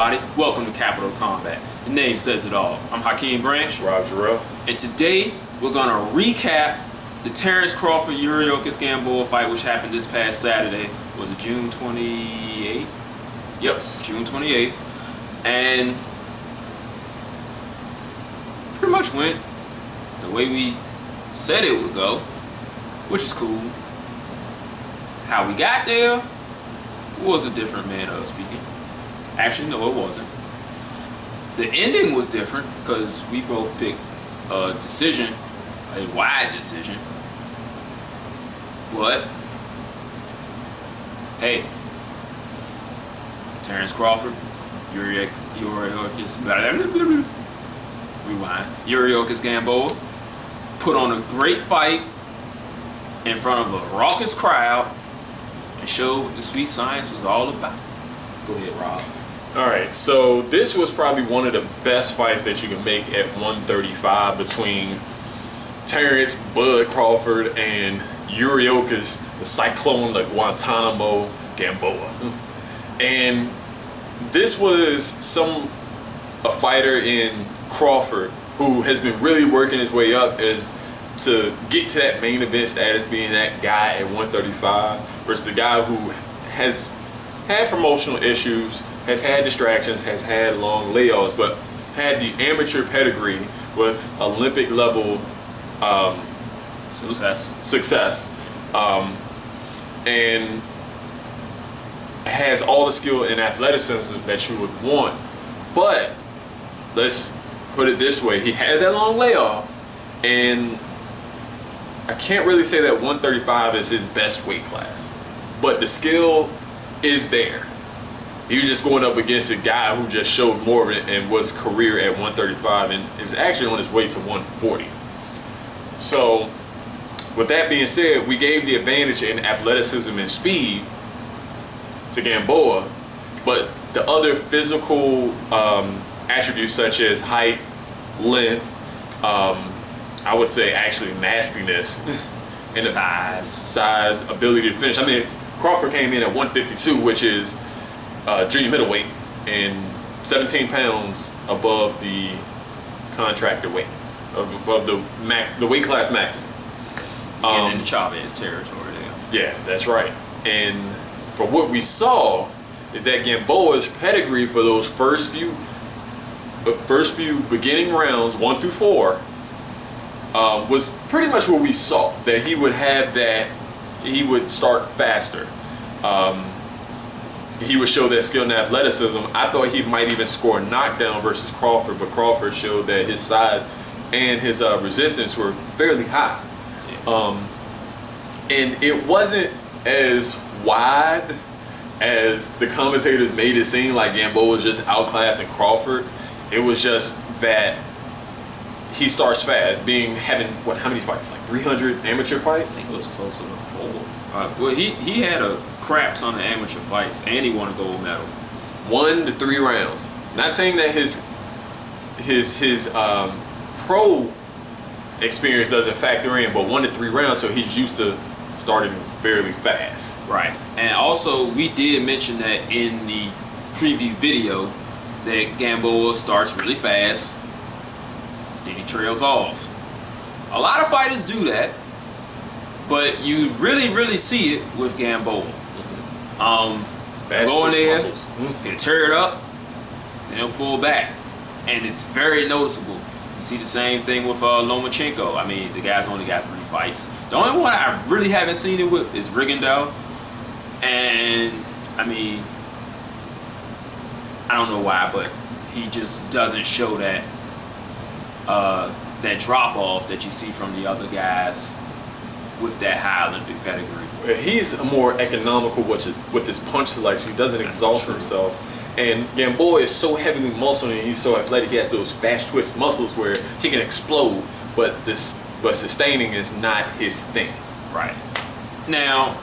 everybody? Welcome to Capital Combat. The name says it all. I'm Hakeem Branch. Rob Jarrell. And today we're going to recap the Terrence Crawford-Gamboa fight, which happened this past Saturday. Was it June 28th? Yes, June 28th. And pretty much went the way we said it would go, which is cool. How we got there was a different manner of speaking. Actually, no, it wasn't. The ending was different because we both picked a decision, a wide decision. But hey, Terrence Crawford, Gamboa put on a great fight in front of a raucous crowd and showed what the sweet science was all about. Go ahead, Rob. All right, so this was probably one of the best fights that you can make at 135 between Terrence Bud Crawford and Yuriokas, the Cyclone, the Guantanamo Gamboa. And this was a fighter in Crawford who has been really working his way up as to get to that main event status, being that guy at 135 versus the guy who has had promotional issues, has had distractions, has had long layoffs, but had the amateur pedigree with Olympic level success, and has all the skill and athleticism that you would want. But let's put it this way, he had that long layoff, and I can't really say that 135 is his best weight class, but the skill is there. He was just going up against a guy who just showed more of it and was career at 135 and is actually on his way to 140. So with that being said, we gave the advantage in athleticism and speed to Gamboa, but the other physical attributes such as height, length, I would say actually nastiness, and size, ability to finish. I mean, Crawford came in at 152, which is junior middleweight, and 17 pounds above the contractor weight, above the weight class maximum. And in the Chavez territory there. Yeah, that's right. And for what we saw is that Gamboa's pedigree for those first few beginning rounds, 1 through 4, was pretty much what we saw. That he would have that, he would start faster. He would show that skill and athleticism. I thought he might even score a knockdown versus Crawford, but Crawford showed that his size and his resistance were fairly high. Yeah. And it wasn't as wide as the commentators made it seem, like Gamboa was just outclassing Crawford. It was just that he starts fast, having what? How many fights? Like 300 amateur fights? I think it was closer to 4. Well, he had a crap ton of amateur fights, and he won a gold medal. 1 to 3 rounds. Not saying that his pro experience doesn't factor in, but 1 to 3 rounds, so he's used to starting fairly fast. Right. And also, we did mention that in the preview video that Gamboa starts really fast, then he trails off. A lot of fighters do that, but you really see it with Gamboa. Go in there, he'll tear it up, then he'll pull back, and it's very noticeable. You see the same thing with Lomachenko. I mean, the guy's only got 3 fights. The only one I really haven't seen it with is Rigondeaux, and I mean, I don't know why, but he just doesn't show that that drop off that you see from the other guys with that high Olympic pedigree. He's more economical with his punch selection. He doesn't exhaust himself. And Gamboa is so heavily muscled and he's so athletic. He has those fast twitch muscles where he can explode, but sustaining is not his thing. Right. Now,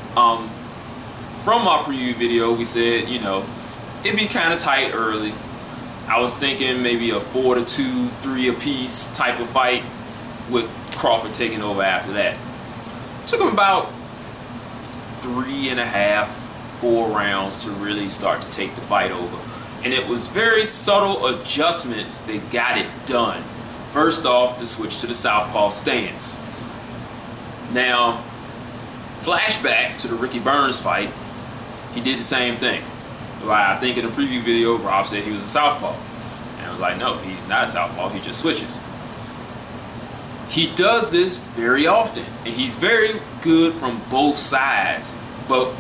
from our preview video, we said, you know, it'd be kind of tight early. I was thinking maybe a 4 to 2, 3 apiece type of fight with Crawford taking over after that. Took him about 3.5, 4 rounds to really start to take the fight over. And it was very subtle adjustments that got it done. First off, the switch to the southpaw stance. Now, flashback to the Ricky Burns fight, he did the same thing. Like, I think in the preview video, Rob said he was a southpaw. And I was like, no, he's not a southpaw, he just switches. He does this very often, and he's very good from both sides. But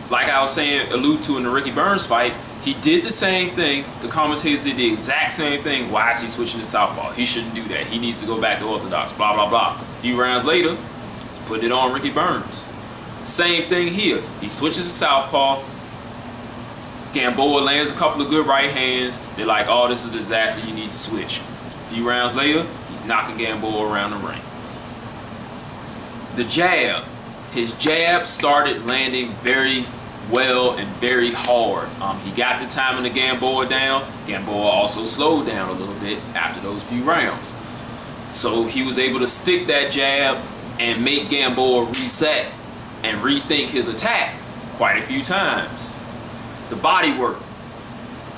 like I was saying, allude to in the Ricky Burns fight, he did the same thing. The commentators did the exact same thing. Why is he switching to southpaw? He shouldn't do that. He needs to go back to orthodox, blah, blah, blah. A few rounds later, he's putting it on Ricky Burns. Same thing here. He switches to southpaw. Gamboa lands a couple of good right hands. They're like, oh, this is a disaster. You need to switch. A few rounds later, he's knocking Gamboa around the ring. The jab. His jab started landing very well and very hard. He got the timing of Gamboa down. Gamboa also slowed down a little bit after those few rounds. So he was able to stick that jab and make Gamboa reset and rethink his attack quite a few times. The body work,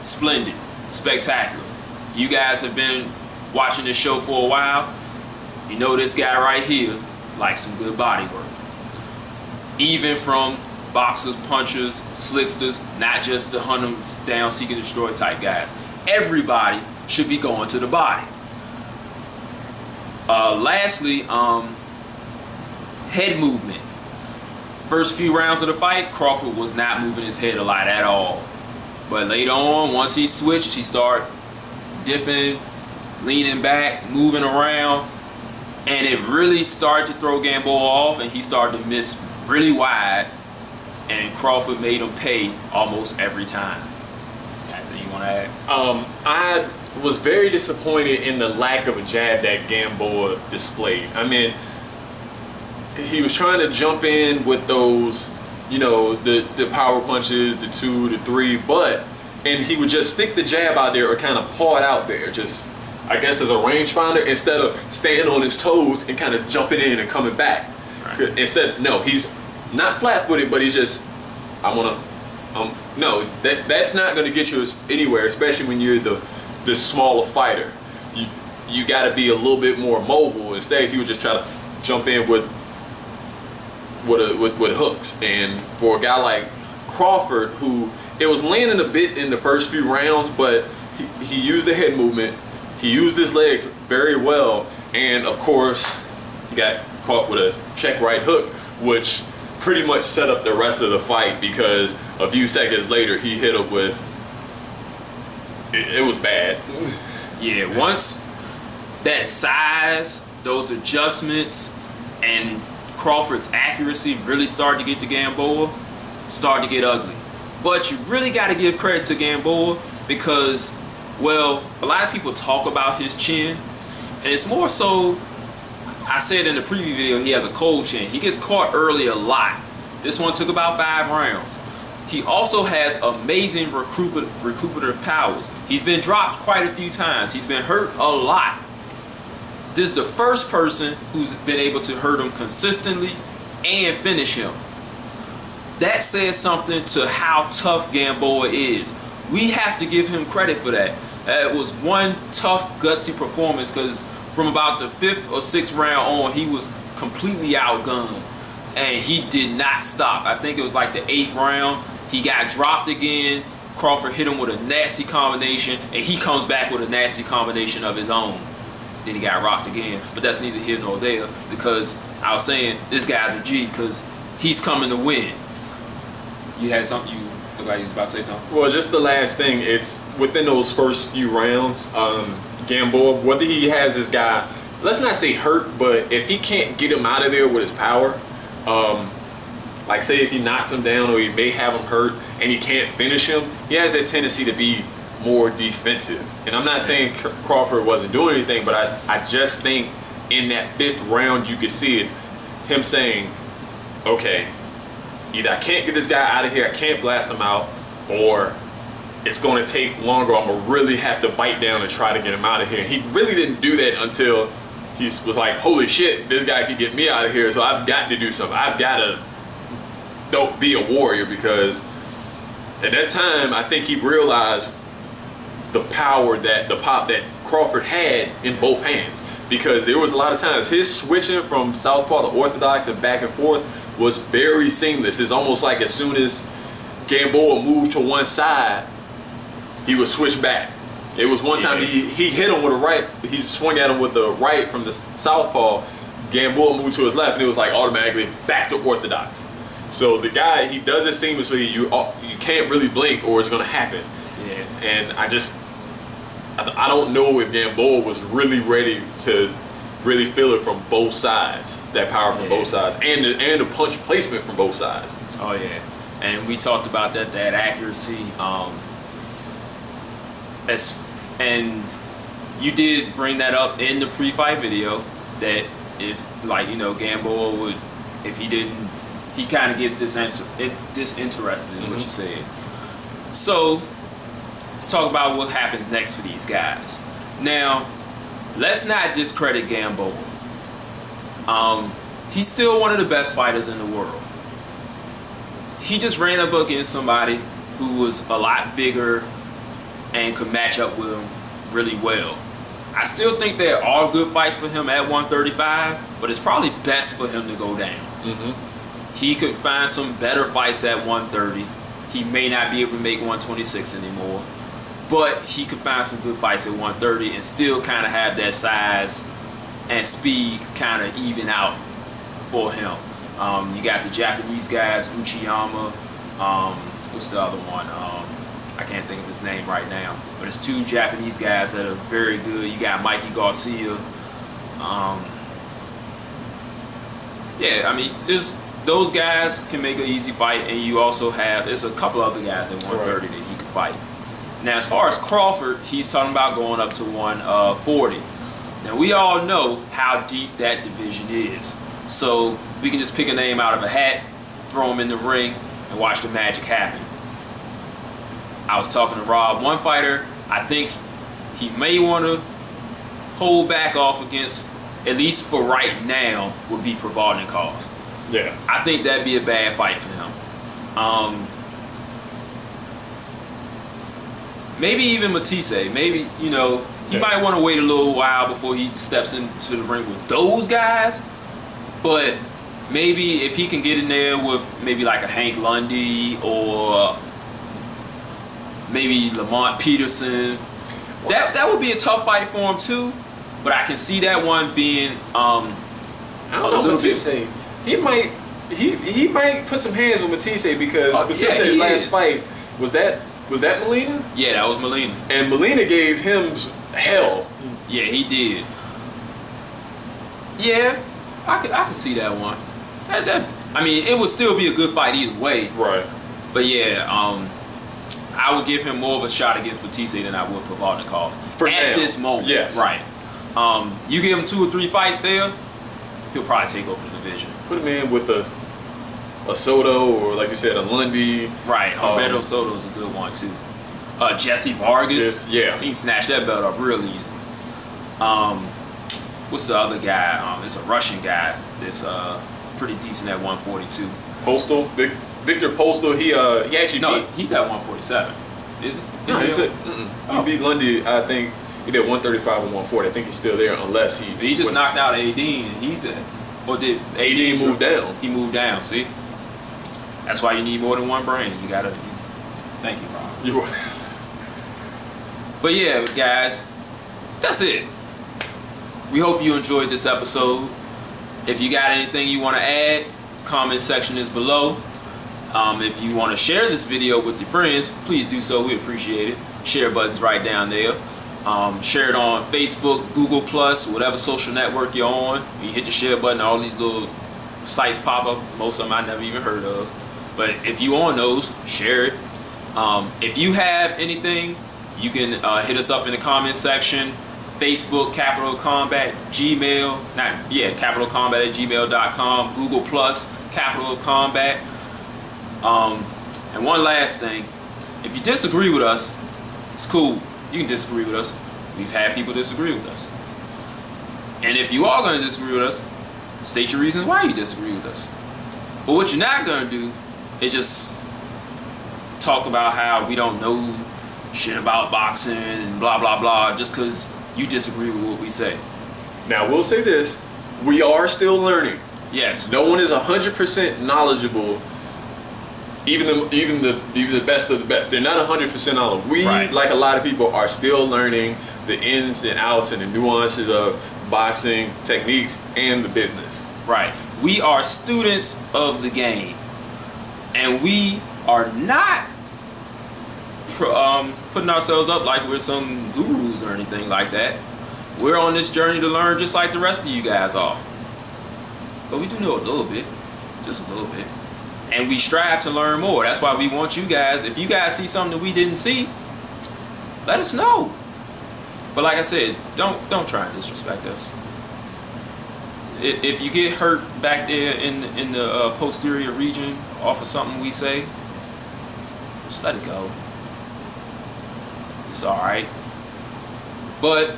splendid, spectacular. If you guys have been watching this show for a while, you know this guy right here likes some good body work. Even from boxers, punchers, slicksters, not just the hunt 'em down, seek and destroy type guys. Everybody should be going to the body. Lastly, head movement. First few rounds of the fight, Crawford was not moving his head a lot at all. But later on, once he switched, he started dipping, leaning back, moving around, and it really started to throw Gamboa off, and he started to miss really wide, and Crawford made him pay almost every time. Anything you want to add? I was very disappointed in the lack of a jab that Gamboa displayed. I mean, he was trying to jump in with those, you know, the power punches, the 2, the 3, and he would just stick the jab out there or kind of paw it out there, just, I guess, as a rangefinder, instead of staying on his toes and kind of jumping in and coming back. Right. Instead, no, he's not flat-footed, but he's just, no, that's not going to get you anywhere, especially when you're the smaller fighter. You got to be a little bit more mobile. Instead, he would just try to jump in with hooks. And for a guy like Crawford, who it was landing a bit in the first few rounds, but he used the head movement, he used his legs very well, and of course he got caught with a check right hook, which pretty much set up the rest of the fight, because a few seconds later he hit him with it was bad. Yeah, once that size, those adjustments, and Crawford's accuracy really started to get to Gamboa, started to get ugly. But you really got to give credit to Gamboa, because, well, a lot of people talk about his chin, and it's more so, I said in the preview video, he has a cold chin. He gets caught early a lot. This one took about 5 rounds. He also has amazing recuperative powers. He's been dropped quite a few times. He's been hurt a lot. This is the first person who's been able to hurt him consistently and finish him. That says something to how tough Gamboa is. We have to give him credit for that. It was one tough, gutsy performance, because from about the 5th or 6th round on, he was completely outgunned, and he did not stop. I think it was like the 8th round. He got dropped again. Crawford hit him with a nasty combination, and he comes back with a nasty combination of his own. Then he got rocked again, but that's neither here nor there, because I was saying this guy's a G, because he's coming to win. You had something, you look like you was about to say something? Well, just the last thing, it's within those first few rounds, Gamboa, whether he has this guy, let's not say hurt, but if he can't get him out of there with his power, like say if he knocks him down or he may have him hurt and he can't finish him, he has that tendency to be more defensive. And I'm not saying Crawford wasn't doing anything, but I just think in that 5th round you could see it, him saying, okay, either I can't get this guy out of here, I can't blast him out, or it's going to take longer, I'm going to really have to bite down and try to get him out of here. And he really didn't do that until he was like, holy shit, this guy could get me out of here, so I've got to do something. I've got to be a warrior, because at that time, I think he realized the power the pop that Crawford had in both hands, because there was a lot of times his switching from southpaw to orthodox and back and forth was very seamless. It's almost like as soon as Gamboa moved to one side, he would switch back. It was one time he hit him with a right, he swung at him with the right from the southpaw, Gamboa moved to his left, and it was like automatically back to orthodox. So the guy, he does it seamlessly. You can't really blink or it's gonna happen. Yeah. And I don't know if Gamboa was really ready to really feel it from both sides, that power from both sides, and the punch placement from both sides. Oh yeah, and we talked about that accuracy. And you did bring that up in the pre-fight video, that if, like, you know, Gamboa would, if he didn't, he kind of gets disinterested in what you said. So let's talk about what happens next for these guys. Now, let's not discredit Gamboa. He's still one of the best fighters in the world. He just ran up against somebody who was a lot bigger and could match up with him really well. I still think there are good fights for him at 135, but it's probably best for him to go down. He could find some better fights at 130. He may not be able to make 126 anymore, but he could find some good fights at 130 and still kind of have that size and speed kind of even out for him. You got the Japanese guys, Uchiyama, what's the other one? I can't think of his name right now, but it's two Japanese guys that are very good. You got Mikey Garcia. Yeah, I mean, those guys can make an easy fight, and you also have, there's a couple other guys at 130 that he could fight. Now, as far as Crawford, he's talking about going up to 140. Now, we all know how deep that division is, so we can just pick a name out of a hat, throw him in the ring, and watch the magic happen. I was talking to Rob, one fighter I think he may want to hold back off against, at least for right now, would be Provodnikov. Yeah. I think that'd be a bad fight for him. Maybe even Matisse. Maybe, you know, he might want to wait a little while before he steps into the ring with those guys. But maybe if he can get in there with maybe like a Hank Lundy or maybe Lamont Peterson, that would be a tough fight for him too. But I can see that one being I don't know, Matisse. He might put some hands with Matisse, because Matisse's last fight was that Molina? Yeah, that was Molina. And Molina gave him hell. Yeah, he did. Yeah, I could see that one. I mean, it would still be a good fight either way. Right. But yeah, I would give him more of a shot against Batiste than I would Provodnikov at this moment. Yes. Right. You give him 2 or 3 fights there, he'll probably take over the division. Put him in with a Soto, or like you said, a Lundy. Right. Humberto Soto's a good one too. Jesse Vargas. Yeah. He can snatch that belt up real easy. What's the other guy? It's a Russian guy that's pretty decent at 142. Postal. Victor Postal. He actually he's at 147. Is it? No, he beat Lundy. I think he did 135 and 140. I think he's still there, unless he just knocked out AD, and he's at. Or did AD move down? He moved down. See, that's why you need more than one brain. You gotta. Thank you, Rob. But yeah, guys, that's it. We hope you enjoyed this episode. If you got anything you want to add, comment section is below. If you want to share this video with your friends, please do so. We appreciate it. Share button's right down there. Share it on Facebook, Google+, whatever social network you're on. When you hit the share button, all these little sites pop up. Most of them I never even heard of. But if you on those, share it. If you have anything, you can hit us up in the comment section. Facebook, Capital Combat, Gmail, Capital Combat at gmail.com, Google+, Capital of Combat. And one last thing, if you disagree with us, it's cool. You can disagree with us. We've had people disagree with us. And if you are going to disagree with us, state your reasons why you disagree with us. But what you're not going to do is just talk about how we don't know shit about boxing and blah blah blah just because you disagree with what we say. Now we'll say this: we are still learning. Yes. No one is 100% knowledgeable. Even the best of the best, they're not 100% knowledgeable. We, right, like a lot of people, are still learning the ins and outs and the nuances of boxing techniques and the business. Right. We are students of the game, and we are not putting ourselves up like we're some gurus or anything like that. We're on this journey to learn just like the rest of you guys are. But we do know a little bit, just a little bit. And we strive to learn more. That's why we want you guys, if you guys see something that we didn't see, let us know. But like I said, don't try and disrespect us. If you get hurt back there in the posterior region off of something we say, just let it go. It's all right. But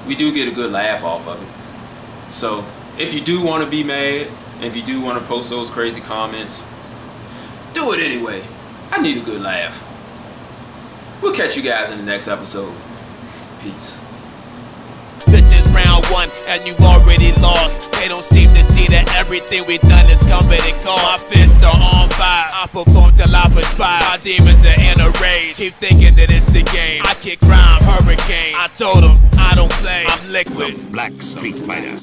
we do get a good laugh off of it. So if you do want to be mad, if you do want to post those crazy comments, do it anyway. I need a good laugh. We'll catch you guys in the next episode. Peace. This is round one and you've already lost. They don't seem to see that everything we've done is coming and gone. My fists are on fire, I perform till I perspire. My demons are in a rage, keep thinking that it's a game. I kick crime, hurricane, I told them I don't play, I'm liquid. Black Street Fighter.